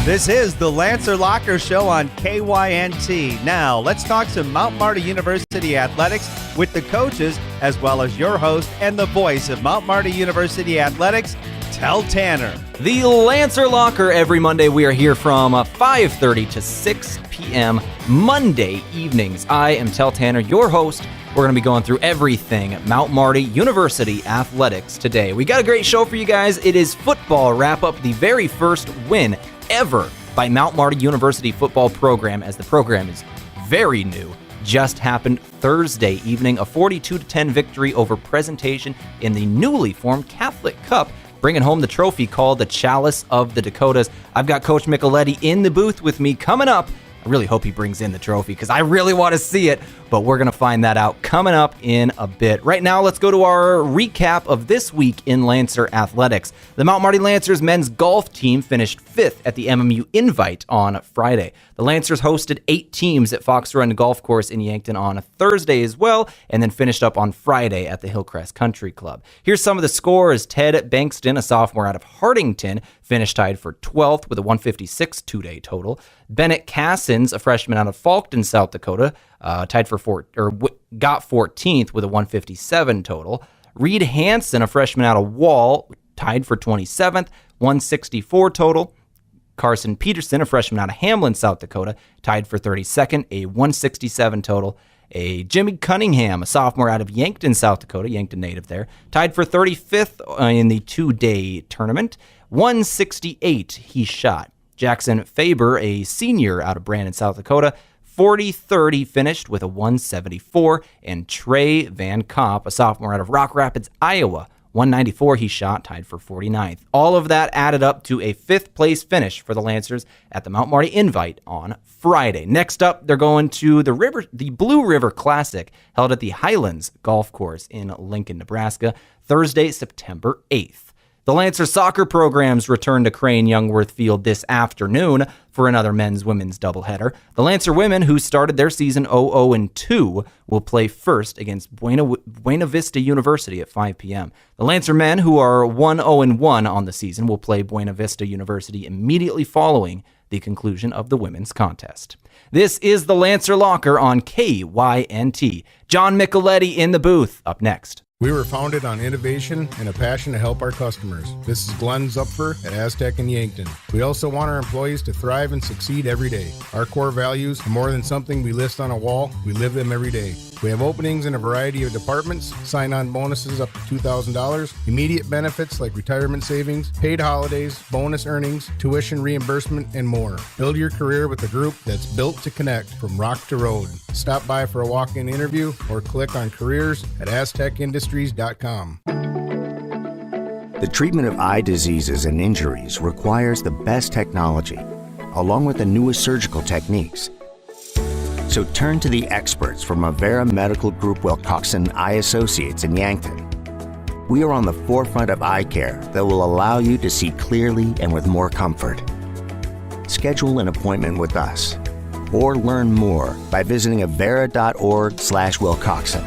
This is the Lancer Locker Show on KYNT. Now, let's talk some Mount Marty University athletics with the coaches, as well as your host and the voice of Mount Marty University athletics, Tehl Tanner. The Lancer Locker, every Monday we are here from 5:30 to 6 p.m. Monday evenings. I am Tehl Tanner, your host. We're going to be going through everything Mount Marty University athletics today. We got a great show for you guys. It is football wrap-up, the very first win ever by Mount Marty University football program, as the program is very new. Just happened Thursday evening, a 42-10 victory over Presentation in the newly formed Catholic Cup, bringing home the trophy called the Chalice of the Dakotas. I've got Coach Michaletti in the booth with me coming up. I really hope he brings in the trophy because I really want to see it, but we're going to find that out coming up in a bit. Right now, let's go to our recap of this week in Lancer athletics. The Mount Marty Lancers men's golf team finished 5th at the MMU Invite on Friday. The Lancers hosted 8 teams at Fox Run Golf Course in Yankton on Thursday as well, and then finished up on Friday at the Hillcrest Country Club. Here's some of the scores. Ted Bankston, a sophomore out of Hardington, finished tied for 12th with a 156 two-day total. Bennett Cassins, a freshman out of Falkton, South Dakota, got 14th with a 157 total. Reed Hansen, a freshman out of Wall, tied for 27th, 164 total. Carson Peterson, a freshman out of Hamlin, South Dakota, tied for 32nd, a 167 total. Jimmy Cunningham, a sophomore out of Yankton, South Dakota, Yankton native there, tied for 35th in the two-day tournament. 168 he shot. Jackson Faber, a senior out of Brandon, South Dakota, 43rd he finished with a 174. And Trey Van Kopp, a sophomore out of Rock Rapids, Iowa, 194 he shot, tied for 49th. All of that added up to a 5th place finish for the Lancers at the Mount Marty Invite on Friday. Next up, they're going to the Blue River Classic, held at the Highlands Golf Course in Lincoln, Nebraska, Thursday, September 8th. The Lancer soccer programs return to Crane Youngworth Field this afternoon for another men's-women's doubleheader. The Lancer women, who started their season 0-2, will play first against Buena Vista University at 5 p.m. The Lancer men, who are 1-0-1 on the season, will play Buena Vista University immediately following the conclusion of the women's contest. This is the Lancer Locker on KYNT. John Michaletti in the booth. Up next. We were founded on innovation and a passion to help our customers. This is Glenn Zupfer at Aztec in Yankton. We also want our employees to thrive and succeed every day. Our core values are more than something we list on a wall. We live them every day. We have openings in a variety of departments, sign-on bonuses up to $2,000, immediate benefits like retirement savings, paid holidays, bonus earnings, tuition reimbursement, and more. Build your career with a group that's built to connect from rock to road. Stop by for a walk-in interview or click on careers at aztecindustries.com. The treatment of eye diseases and injuries requires the best technology, along with the newest surgical techniques. So turn to the experts from Avera Medical Group Wilcoxon Eye Associates in Yankton. We are on the forefront of eye care that will allow you to see clearly and with more comfort. Schedule an appointment with us or learn more by visiting avera.org/Wilcoxon.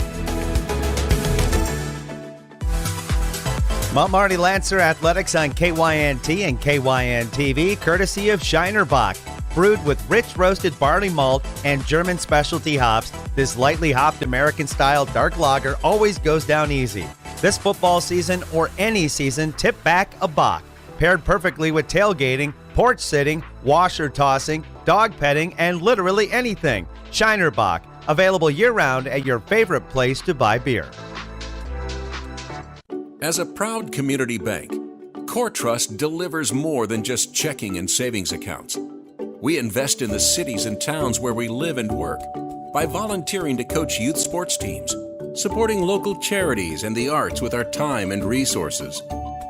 Mount Marty Lancer Athletics on KYNT and KYN-TV, courtesy of Shinerbach. Brewed with rich roasted barley malt and German specialty hops, this lightly hopped American-style dark lager always goes down easy. This football season or any season, tip back a Bach. Paired perfectly with tailgating, porch sitting, washer tossing, dog petting, and literally anything. Shinerbach, available year-round at your favorite place to buy beer. As a proud community bank, Core Trust delivers more than just checking and savings accounts. We invest in the cities and towns where we live and work by volunteering to coach youth sports teams, supporting local charities and the arts with our time and resources.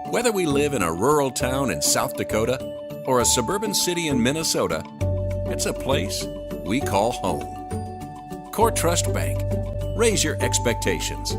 Whether we live in a rural town in South Dakota or a suburban city in Minnesota, it's a place we call home. Core Trust Bank. Raise your expectations.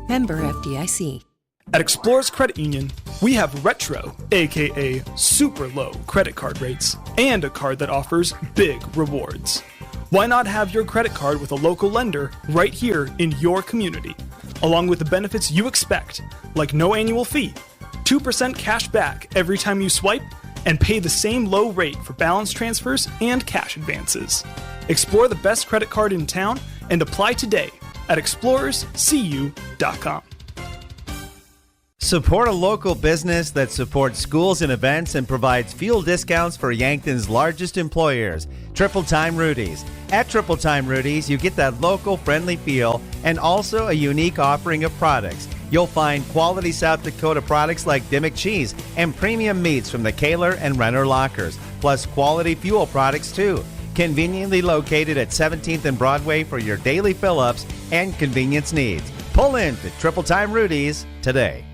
Member FDIC. At Explorers Credit Union, we have retro, aka super low credit card rates, and a card that offers big rewards. Why not have your credit card with a local lender right here in your community, along with the benefits you expect, like no annual fee, 2% cash back every time you swipe, and pay the same low rate for balance transfers and cash advances. Explore the best credit card in town and apply today at explorerscu.com. Support a local business that supports schools and events and provides fuel discounts for Yankton's largest employers, Triple Time Rudy's. At Triple Time Rudy's, you get that local friendly feel and also a unique offering of products. You'll find quality South Dakota products like Dimmick cheese and premium meats from the Kaler and Renner lockers, plus quality fuel products too. Conveniently located at 17th and Broadway for your daily fill-ups and convenience needs. Pull in to Triple Time Rudy's today.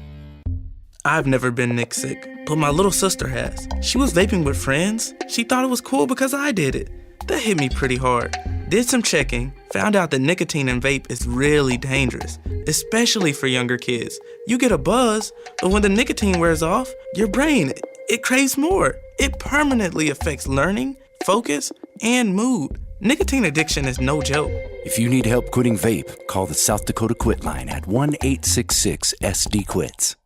I've never been Nick sick, but my little sister has. She was vaping with friends. She thought it was cool because I did it. That hit me pretty hard. Did some checking, found out that nicotine in vape is really dangerous, especially for younger kids. You get a buzz, but when the nicotine wears off, your brain, it craves more. It permanently affects learning, focus, and mood. Nicotine addiction is no joke. If you need help quitting vape, call the South Dakota Quit line at 1-866-SD-QUITS.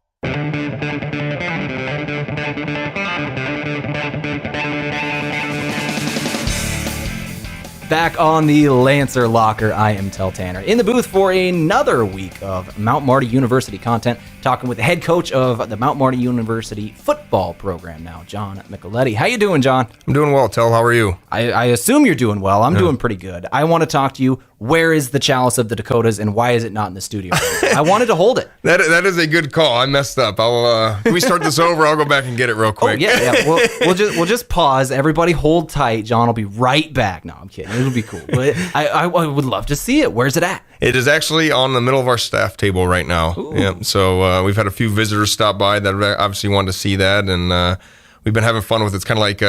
Back on the Lancer Locker, I am Tehl Tanner, in the booth for another week of Mount Marty University content, talking with the head coach of the Mount Marty University football program now, John Michaletti. How you doing, John? I'm doing well, Tehl. How are you? I assume you're doing well. I'm doing pretty good. I want to talk to you. Where is the Chalice of the Dakotas, and why is it not in the studio? I wanted to hold it. That is a good call. I messed up. Can we start this over? I'll go back and get it real quick. Oh, yeah. We'll just pause. Everybody hold tight. John will be right back. No, I'm kidding. It'll be cool. But I would love to see it. Where's it at? It is actually on the middle of our staff table right now. Yeah. So we've had a few visitors stop by that obviously wanted to see that, and we've been having fun with it. It's kind of like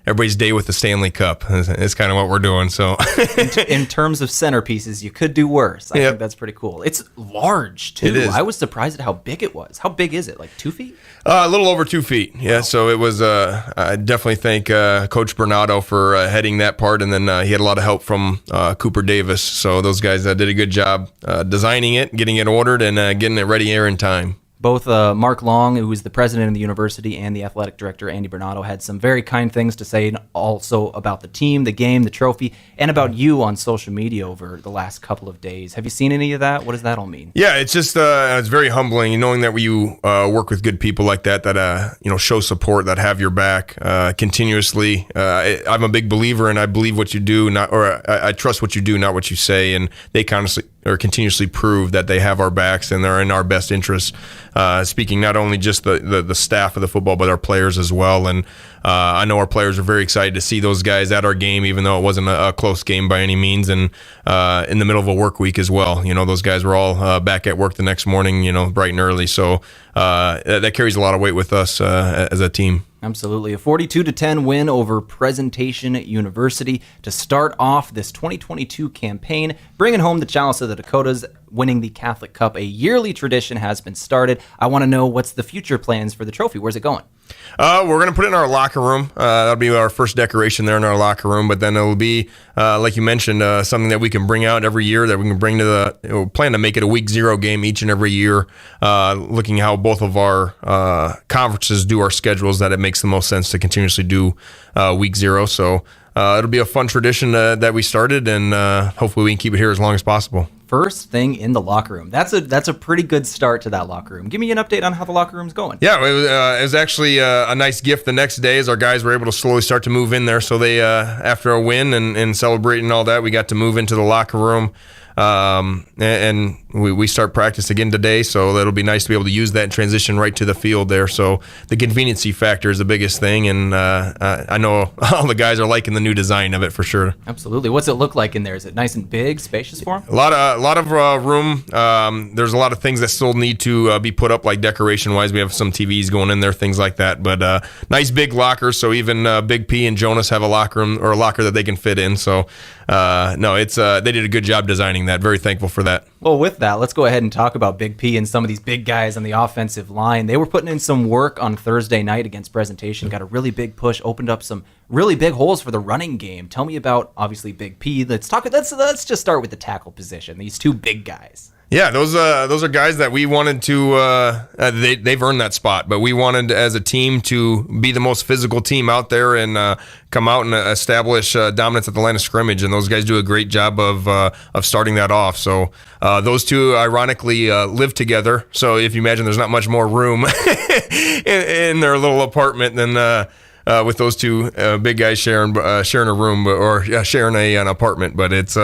everybody's day with the Stanley Cup. It's kind of what we're doing. So, in terms of centerpieces, you could do worse. I think that's pretty cool. It's large too. It is. I was surprised at how big it was. How big is it? Like 2 feet? A little over 2 feet. Yeah. Wow. So it was. I definitely thank Coach Bernardo for heading that part, and then he had a lot of help from Cooper Davis. So those guys did a good job designing it, getting it ordered, and getting it ready here in time. Both Mark Long, who is the president of the university, and the athletic director, Andy Bernardo, had some very kind things to say also about the team, the game, the trophy, and about you on social media over the last couple of days. Have you seen any of that? What does that all mean? Yeah, it's just it's very humbling knowing that you work with good people like that show support, that have your back continuously. I'm a big believer, and I believe what you do, I trust what you do, not what you say, and they continuously prove that they have our backs and they're in our best interests. Speaking not only just the staff of the football, but our players as well. And I know our players are very excited to see those guys at our game, even though it wasn't a close game by any means, and in the middle of a work week as well. Those guys were all back at work the next morning, bright and early. So that carries a lot of weight with us as a team. Absolutely. A 42-10 win over Presentation University to start off this 2022 campaign, bringing home the Chalice of the Dakotas, winning the Catholic Cup. A yearly tradition has been started. I want to know, what's the future plans for the trophy? Where's it going? We're going to put it in our locker room. That'll be our first decoration there in our locker room. But then it'll be, like you mentioned, something that we can bring out every year, that we can bring to we'll plan to make it a week 0 game each and every year, looking how both of our conferences do our schedules, that it makes the most sense to continuously do week 0. So it'll be a fun tradition that we started, and hopefully we can keep it here as long as possible. First thing in the locker room. That's a pretty good start to that locker room. Give me an update on how the locker room's going. Yeah, it was actually a nice gift the next day, as our guys were able to slowly start to move in there. So they, after a win and celebrating all that, we got to move into the locker room. And we start practice again today, so that'll be nice to be able to use that and transition right to the field there. So the conveniency factor is the biggest thing, and I know all the guys are liking the new design of it for sure. Absolutely. What's it look like in there? Is it nice and big, spacious for them? A lot of room. There's a lot of things that still need to be put up, like decoration-wise. We have some TVs going in there, things like that. But nice big lockers, so even Big P and Jonas have a locker room, or a locker that they can fit in. So they did a good job designing that. Very thankful for that. Well, with that, let's go ahead and talk about Big P and some of these big guys on the offensive line. They were putting in some work on Thursday night against Presentation, got a really big push, opened up some really big holes for the running game. Tell me about, obviously, Big P. Let's just start with the tackle position, these two big guys. Yeah, those are guys that we wanted to. They've earned that spot, but we wanted as a team to be the most physical team out there and come out and establish dominance at the line of scrimmage. And those guys do a great job of starting that off. So those two, ironically, live together. So if you imagine, there's not much more room in their little apartment than. With those two big guys sharing a room or sharing an apartment. But it's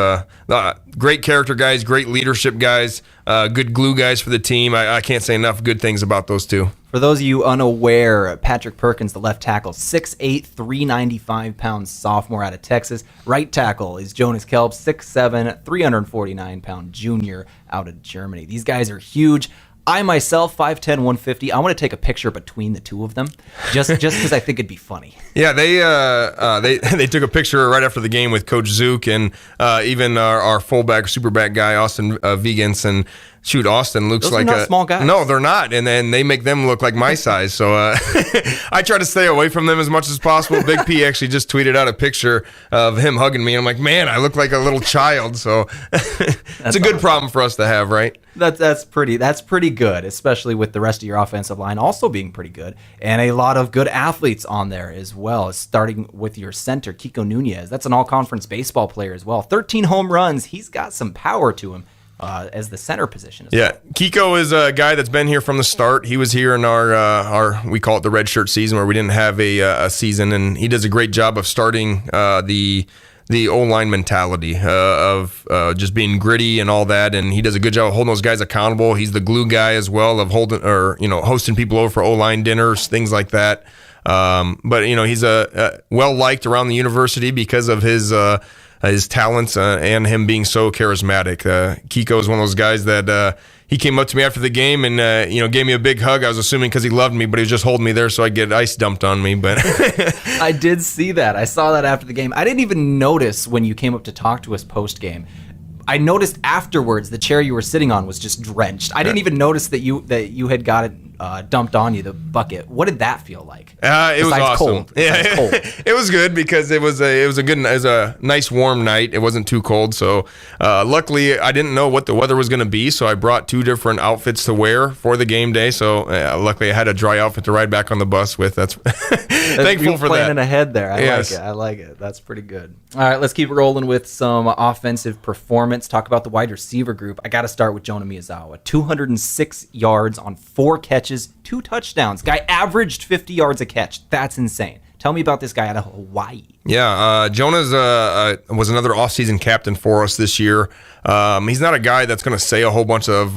great character guys, great leadership guys, good glue guys for the team. I can't say enough good things about those two. For those of you unaware, Patrick Perkins, the left tackle, 6'8", 395 pounds, sophomore out of Texas. Right tackle is Jonas Kelp, 6'7", 349-pound junior out of Germany. These guys are huge. I myself, 5'10", 150. I want to take a picture between the two of them, just because I think it'd be funny. Yeah, they took a picture right after the game with Coach Zook and even our fullback, superback guy, Austin Vigans. And shoot, Austin looks Those like are not small guys. No, they're not, and then they make them look like my size. So I try to stay away from them as much as possible. Big P actually just tweeted out a picture of him hugging me. And I'm like, man, I look like a little child. So it's a good problem for us to have, right? That's pretty good, especially with the rest of your offensive line also being pretty good, and a lot of good athletes on there as well. Starting with your center, Kiko Nunez. That's an all-conference baseball player as well. 13 home runs. He's got some power to him. As the center position as well. Kiko is a guy that's been here from the start. He was here in our we call it the red shirt season, where we didn't have a season, and he does a great job of starting the O-line mentality of just being gritty and all that, and he does a good job of holding those guys accountable. He's the glue guy as well of hosting people over for O-line dinners, things like that. But he's well liked around the university because of his talents and him being so charismatic. Kiko is one of those guys that he came up to me after the game and gave me a big hug. I was assuming because he loved me, but he was just holding me there so I'd get ice dumped on me. But I did see that. I saw that after the game. I didn't even notice when you came up to talk to us post game. I noticed afterwards the chair you were sitting on was just drenched. I didn't even notice that you had got it dumped on you, the bucket. What did that feel like? It was awesome. Cold. Yeah, cold. It was good because it was a nice warm night. It wasn't too cold, so luckily I didn't know what the weather was going to be, so I brought 2 different outfits to wear for the game day. So luckily I had a dry outfit to ride back on the bus with. That's thankful for that. Planning ahead there. I like it. That's pretty good. All right, let's keep rolling with some offensive performance. Talk about the wide receiver group. I got to start with Jonah Miyazawa. 206 yards on 4 catches, 2 touchdowns. Guy averaged 50 yards a catch. That's insane. Tell me about this guy out of Hawaii. Yeah, Jonah's was another offseason captain for us this year. He's not a guy that's going to say a whole bunch of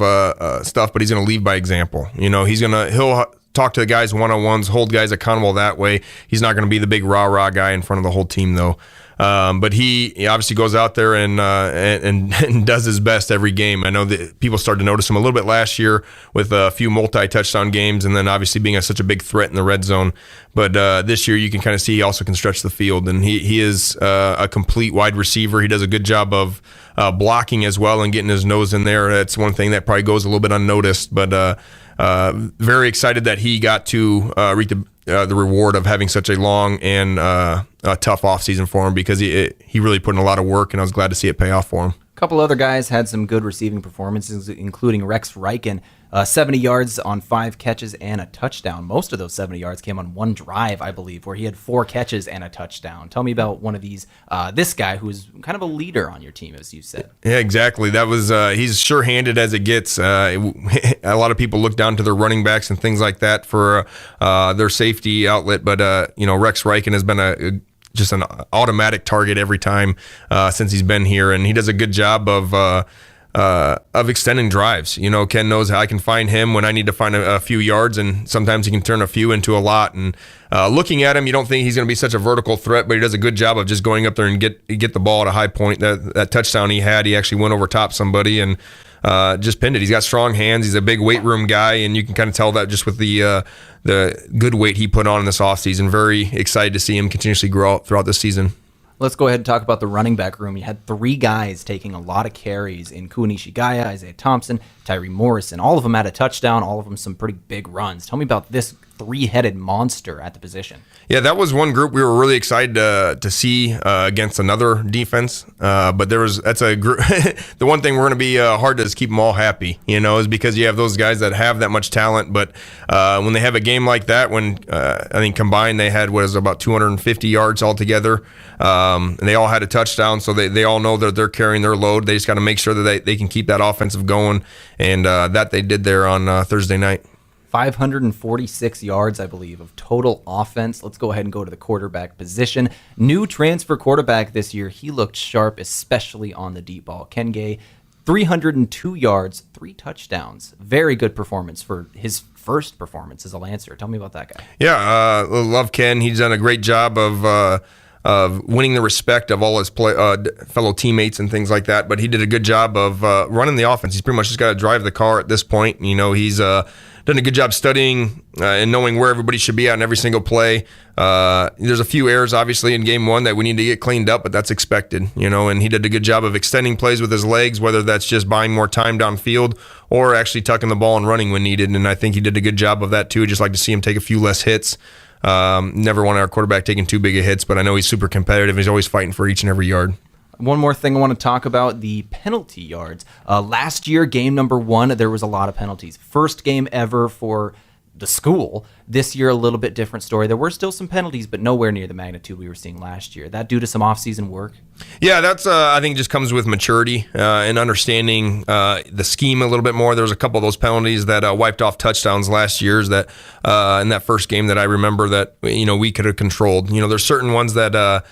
stuff, but he's going to lead by example. He'll talk to the guys one-on-ones, hold guys accountable that way. He's not going to be the big rah-rah guy in front of the whole team, though. But he obviously goes out there and does his best every game. I know that people started to notice him a little bit last year with a few multi-touchdown games, and then obviously being such a big threat in the red zone. But this year you can kind of see he also can stretch the field, and he is a complete wide receiver. He does a good job of blocking as well and getting his nose in there. That's one thing that probably goes a little bit unnoticed, but very excited that he got to reap the reward of having such a long and a tough offseason for him, because he really put in a lot of work, and I was glad to see it pay off for him. A couple other guys had some good receiving performances, including Rex Reichen, 70 yards on 5 catches and a touchdown. Most of those 70 yards came on one drive, I believe, where he had 4 catches and a touchdown. Tell me about one of these, this guy who's kind of a leader on your team, as you said. Yeah, exactly. That was he's sure-handed as it gets. A lot of people look down to their running backs and things like that for their safety outlet, but Rex Reichen has been just an automatic target every time since he's been here, and he does a good job of extending drives. Ken knows how I can find him when I need to find a few yards, and sometimes he can turn a few into a lot. And looking at him, you don't think he's going to be such a vertical threat, but he does a good job of just going up there and get the ball at a high point. That touchdown he actually went over top somebody and just pinned it. He's got strong hands. He's a big weight room guy, and you can kind of tell that just with the good weight he put on in this offseason. Very excited to see him continuously grow out throughout this season. Let's go ahead and talk about the running back room. You had 3 guys taking a lot of carries in Kua Nishigaya, Isaiah Thompson, Tyree Morrison. All of them had a touchdown, all of them some pretty big runs. Tell me about this three-headed monster at the position. Yeah, that was one group we were really excited to see against another defense. But that's a group. The one thing we're going to be hard to is keep them all happy, is because you have those guys that have that much talent. But when they have a game like that, when I think combined they had about 250 yards altogether, and they all had a touchdown, so they all know that they're carrying their load. They just got to make sure that they can keep that offensive going, and that they did there on Thursday night. 546 yards, I believe, of total offense. Let's go ahead and go to the quarterback position. New transfer quarterback this year. He looked sharp, especially on the deep ball. Ken Gay, 302 yards, 3 touchdowns. Very good performance for his first performance as a Lancer. Tell me about that guy. Yeah, love Ken. He's done a great job of winning the respect of all his fellow teammates and things like that. But he did a good job of running the offense. He's pretty much just got to drive the car at this point. He's done a good job studying and knowing where everybody should be at in every single play. There's a few errors, obviously, in game one that we need to get cleaned up, but that's expected, and he did a good job of extending plays with his legs, whether that's just buying more time downfield or actually tucking the ball and running when needed. And I think he did a good job of that, too. Just like to see him take a few less hits. Never want our quarterback taking too big of hits, but I know he's super competitive. He's always fighting for each and every yard. One more thing I want to talk about, the penalty yards. Last year, game number 1, there was a lot of penalties. First game ever for the school. This year, a little bit different story. There were still some penalties, but nowhere near the magnitude we were seeing last year. That due to some off-season work? Yeah, that's I think just comes with maturity and understanding the scheme a little bit more. There was a couple of those penalties that wiped off touchdowns last year's that in that first game that I remember that we could have controlled. There's certain ones that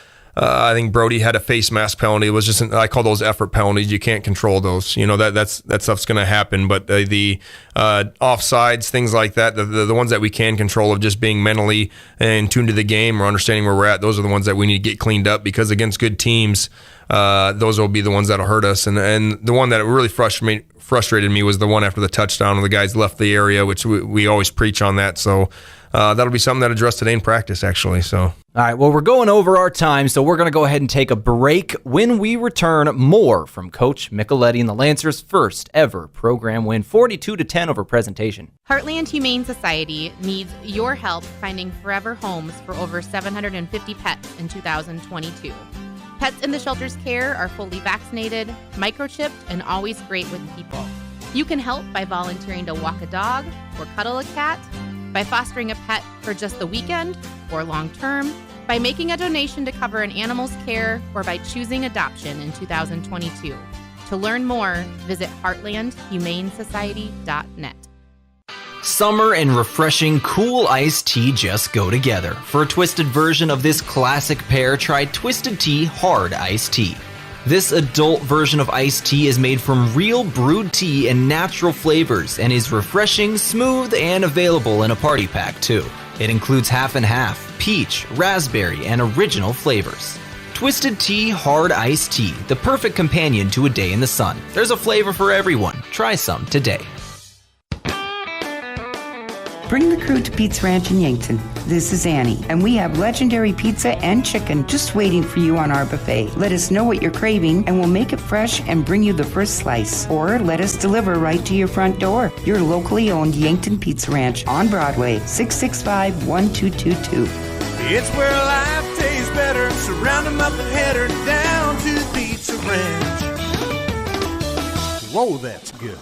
I think Brody had a face mask penalty. It was just I call those effort penalties. You can't control those. That stuff's going to happen. But the offsides, things like that, the ones that we can control of just being mentally in tune to the game or understanding where we're at, those are the ones that we need to get cleaned up because against good teams, those will be the ones that'll hurt us. And the one that really frustrated me was the one after the touchdown when the guys left the area, which we always preach on that. So that'll be something that addressed today in practice, actually. So. All right, well, we're going over our time, so we're going to go ahead and take a break. When we return, more from Coach Michaletti and the Lancers' first ever program win, 42-10 over Presentation. Heartland Humane Society needs your help finding forever homes for over 750 pets in 2022. Pets in the shelter's care are fully vaccinated, microchipped, and always great with people. You can help by volunteering to walk a dog or cuddle a cat, by fostering a pet for just the weekend or long term, by making a donation to cover an animal's care, or by choosing adoption in 2022. To learn more, visit heartlandhumanesociety.net. Summer and refreshing cool iced tea just go together. For a twisted version of this classic pair, try Twisted Tea Hard Iced Tea. This adult version of iced tea is made from real brewed tea and natural flavors and is refreshing, smooth, and available in a party pack too. It includes half and half, peach, raspberry, and original flavors. Twisted Tea Hard Iced Tea, the perfect companion to a day in the sun. There's a flavor for everyone. Try some today. Bring the crew to Pete's Ranch in Yankton. This is Annie, and we have legendary pizza and chicken just waiting for you on our buffet. Let us know what you're craving, and we'll make it fresh and bring you the first slice. Or let us deliver right to your front door. Your locally owned Yankton Pizza Ranch on Broadway, 665-1222. It's where life tastes better. Surround them up and head her down to the Pizza Ranch. Whoa, that's good.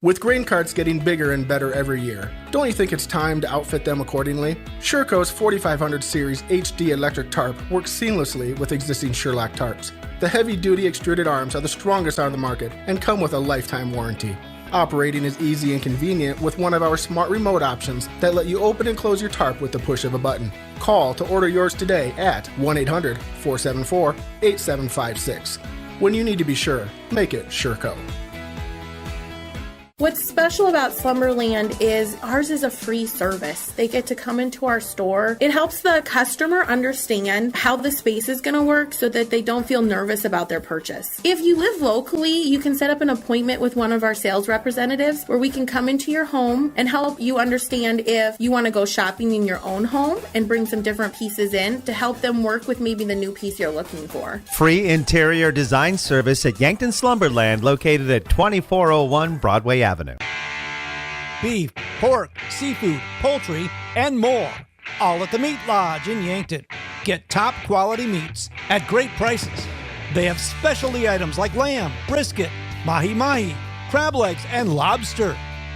With grain carts getting bigger and better every year, don't you think it's time to outfit them accordingly? Sherco's 4500 Series HD electric tarp works seamlessly with existing Sherlock tarps. The heavy-duty extruded arms are the strongest on the market and come with a lifetime warranty. Operating is easy and convenient with one of our smart remote options that let you open and close your tarp with the push of a button. Call to order yours today at 1-800-474-8756. When you need to be sure, make it Sherco. What's special about Slumberland is ours is a free service. They get to come into our store. It helps the customer understand how the space is going to work so that they don't feel nervous about their purchase. If you live locally, you can set up an appointment with one of our sales representatives where we can come into your home and help you understand if you want to go shopping in your own home and bring some different pieces in to help them work with maybe the new piece you're looking for. Free interior design service at Yankton Slumberland, located at 2401 Broadway Avenue. beef, pork, seafood, poultry, and more. All at the Meat Lodge in Yankton. Get top quality meats at great prices. They have specialty items like lamb, brisket, mahi-mahi, crab legs, and lobster.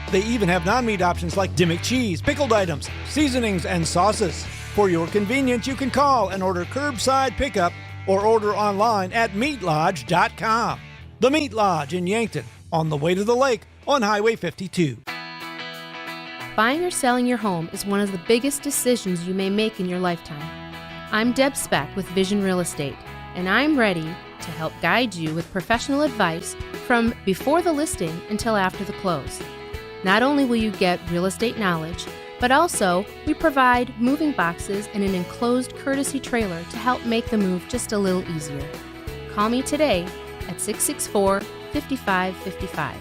They even have non-meat options like Dimmick cheese, pickled items, seasonings, and sauces. For your convenience, you can call and order curbside pickup or order online at meatlodge.com. The Meat Lodge in Yankton, on the way to the lake on Highway 52. Buying or selling your home is one of the biggest decisions you may make in your lifetime. I'm Deb Speck with Vision Real Estate, and I'm ready to help guide you with professional advice from before the listing until after the close. Not only will you get real estate knowledge, but also we provide moving boxes and an enclosed courtesy trailer to help make the move just a little easier. Call me today at 664-5555.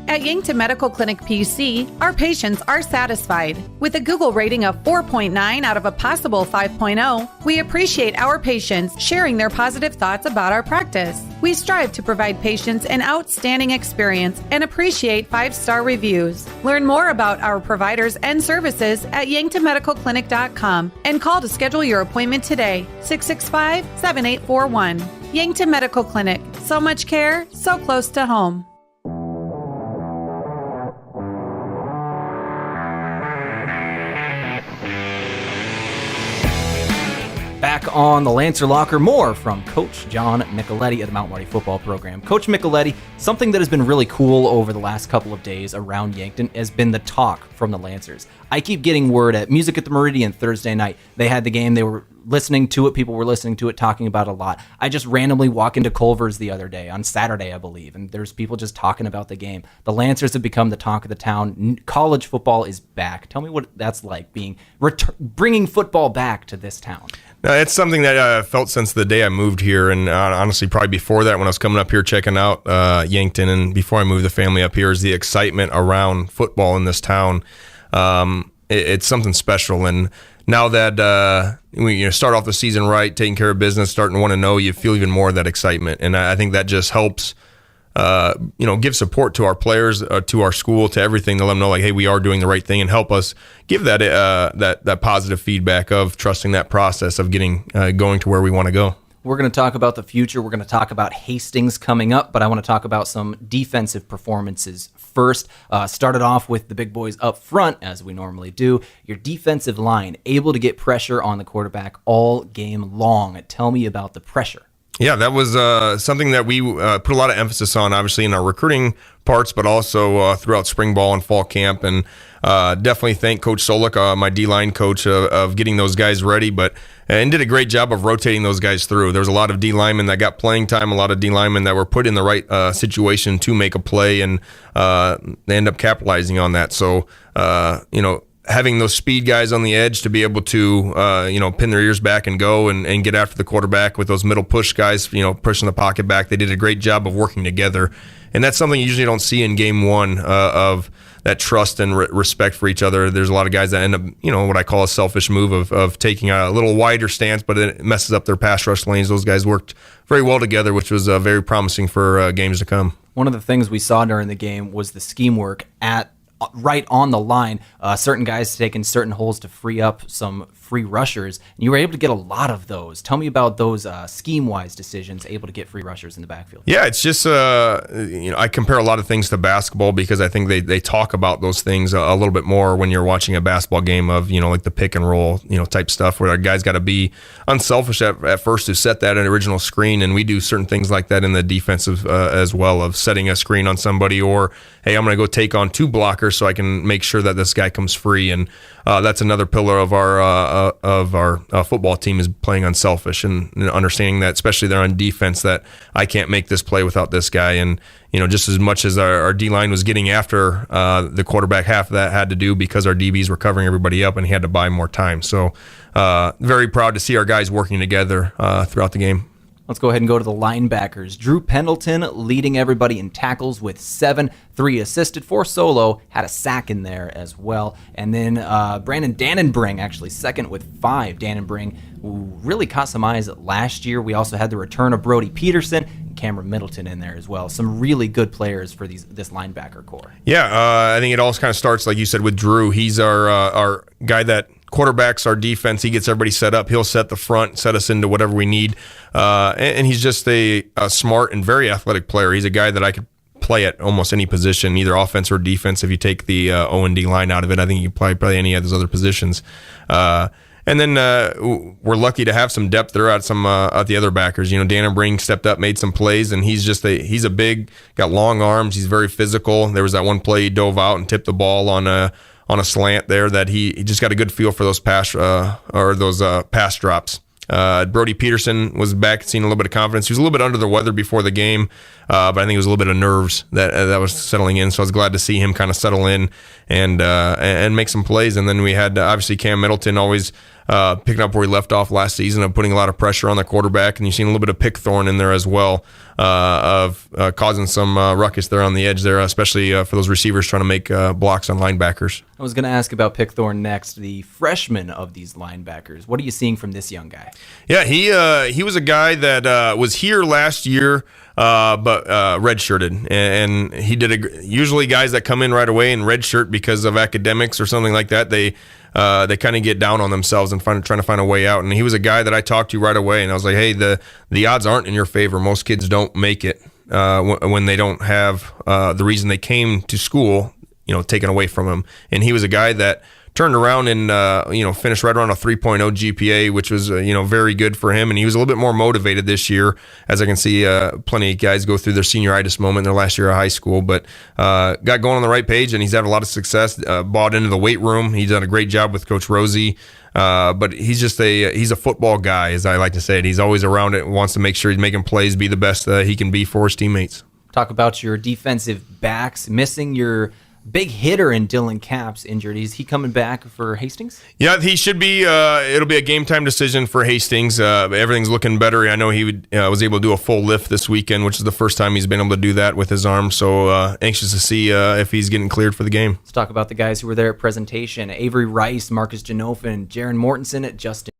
At Yankton Medical Clinic PC, our patients are satisfied. With a Google rating of 4.9 out of a possible 5.0, we appreciate our patients sharing their positive thoughts about our practice. We strive to provide patients an outstanding experience and appreciate 5-star reviews. Learn more about our providers and services at yanktonmedicalclinic.com and call to schedule your appointment today, 665-7841. Yankton Medical Clinic. So much care, so close to home. Back on the Lancer Locker, more from Coach John Michaletti of the Mount Marty football program. Coach Michaletti, something that has been really cool over the last couple of days around Yankton has been the talk from the Lancers. I keep getting word at Music at the Meridian Thursday night. They had the game. They were listening to it. People were listening to it, talking about it a lot. I just randomly walk into Culver's the other day, on Saturday, I believe, and there's people just talking about the game. The Lancers have become the talk of the town. College football is back. Tell me what that's like, bringing football back to this town. No, it's something that I felt since the day I moved here, and honestly, probably before that, when I was coming up here checking out Yankton, and before I moved the family up here, is the excitement around football in this town. It's something special, and now that we start off the season right, taking care of business, starting to want to know, you feel even more of that excitement, and I think that just helps. Give support to our players, to our school, to everything, to let them know, like, hey, we are doing the right thing, and help us give that that positive feedback of trusting that process of getting going to where we want to go. We're going to talk about the future. We're going to talk about Hastings coming up, but I want to talk about some defensive performances first. Started off with the big boys up front, as we normally do. Your defensive line, able to get pressure on the quarterback all game long. Tell me about the pressure. Yeah, that was something that we put a lot of emphasis on, obviously, in our recruiting parts, but also throughout spring ball and fall camp. And definitely thank Coach Solik, my D-line coach, of getting those guys ready, and did a great job of rotating those guys through. There was a lot of D-linemen that got playing time, a lot of D-linemen that were put in the right situation to make a play, and they end up capitalizing on that. So, having those speed guys on the edge to be able to, pin their ears back and go and get after the quarterback with those middle push guys, pushing the pocket back. They did a great job of working together. And that's something you usually don't see in game one of that trust and respect for each other. There's a lot of guys that end up, what I call a selfish move of taking a little wider stance, but it messes up their pass rush lanes. Those guys worked very well together, which was very promising for games to come. One of the things we saw during the game was the scheme work right on the line, certain guys taking certain holes to free up some free rushers, and you were able to get a lot of those. Tell me about those scheme-wise decisions, able to get free rushers in the backfield. Yeah, it's just, I compare a lot of things to basketball because I think they talk about those things a little bit more when you're watching a basketball game of, like the pick and roll, type stuff where a guy's got to be unselfish at first to set that original screen, and we do certain things like that in the defensive as well, of setting a screen on somebody, or, hey, I'm going to go take on two blockers so I can make sure that this guy comes free, and that's another pillar of our football team is playing unselfish and understanding that, especially they're on defense, that I can't make this play without this guy. And just as much as our D-line was getting after the quarterback, half of that had to do because our DBs were covering everybody up and he had to buy more time. So very proud to see our guys working together throughout the game. Let's go ahead and go to the linebackers. Drew Pendleton leading everybody in tackles with 7, 3 assisted, 4 solo, had a sack in there as well. And then Brandon Dannenbring, actually second with 5. Dannenbring, who really caught some eyes last year. We also had the return of Brody Peterson. Cameron Middleton in there as well. Some really good players for this linebacker core. Yeah, I think it all kind of starts, like you said, with Drew. He's our guy that quarterbacks our defense. He gets everybody set up. He'll set the front, set us into whatever we need. And he's just a smart and very athletic player. He's a guy that I could play at almost any position, either offense or defense. If you take the O&D line out of it, I think you can play any of those other positions. And then we're lucky to have some depth there at the other backers. Dan Bring stepped up, made some plays, and he's a big, got long arms. He's very physical. There was that one play he dove out and tipped the ball on a slant there that he just got a good feel for those pass drops. Brody Peterson was back, seeing a little bit of confidence. He was a little bit under the weather before the game, but I think it was a little bit of nerves that was settling in. So I was glad to see him kind of settle in and make some plays. And then we had obviously Cam Middleton always picking up where he left off last season of putting a lot of pressure on the quarterback. And you've seen a little bit of Pickthorn in there as well, of causing some ruckus there on the edge there, especially for those receivers trying to make blocks on linebackers. I was going to ask about Pickthorn next, the freshman of these linebackers. What are you seeing from this young guy? Yeah, he was a guy that was here last year, but redshirted, and he did usually guys that come in right away and redshirt because of academics or something like that, they kind of get down on themselves and trying to find a way out. And he was a guy that I talked to right away, and I was like, hey, the odds aren't in your favor. Most kids don't make it when they don't have the reason they came to school, taken away from them. And he was a guy that turned around and finished right around a 3.0 GPA, which was very good for him. And he was a little bit more motivated this year, as I can see plenty of guys go through their senioritis moment in their last year of high school. But got going on the right page, and he's had a lot of success. Bought into the weight room. He's done a great job with Coach Rosie. But he's just he's a football guy, as I like to say it. He's always around it, wants to make sure he's making plays, be the best he can be for his teammates. Talk about your defensive backs, missing your big hitter in Dylan Capps injured. Is he coming back for Hastings? Yeah, he should be. It'll be a game time decision for Hastings. Everything's looking better. I know he was able to do a full lift this weekend, which is the first time he's been able to do that with his arm. So anxious to see if he's getting cleared for the game. Let's talk about the guys who were there at presentation. Avery Rice, Marcus Janofin, Jaron Mortensen, Justin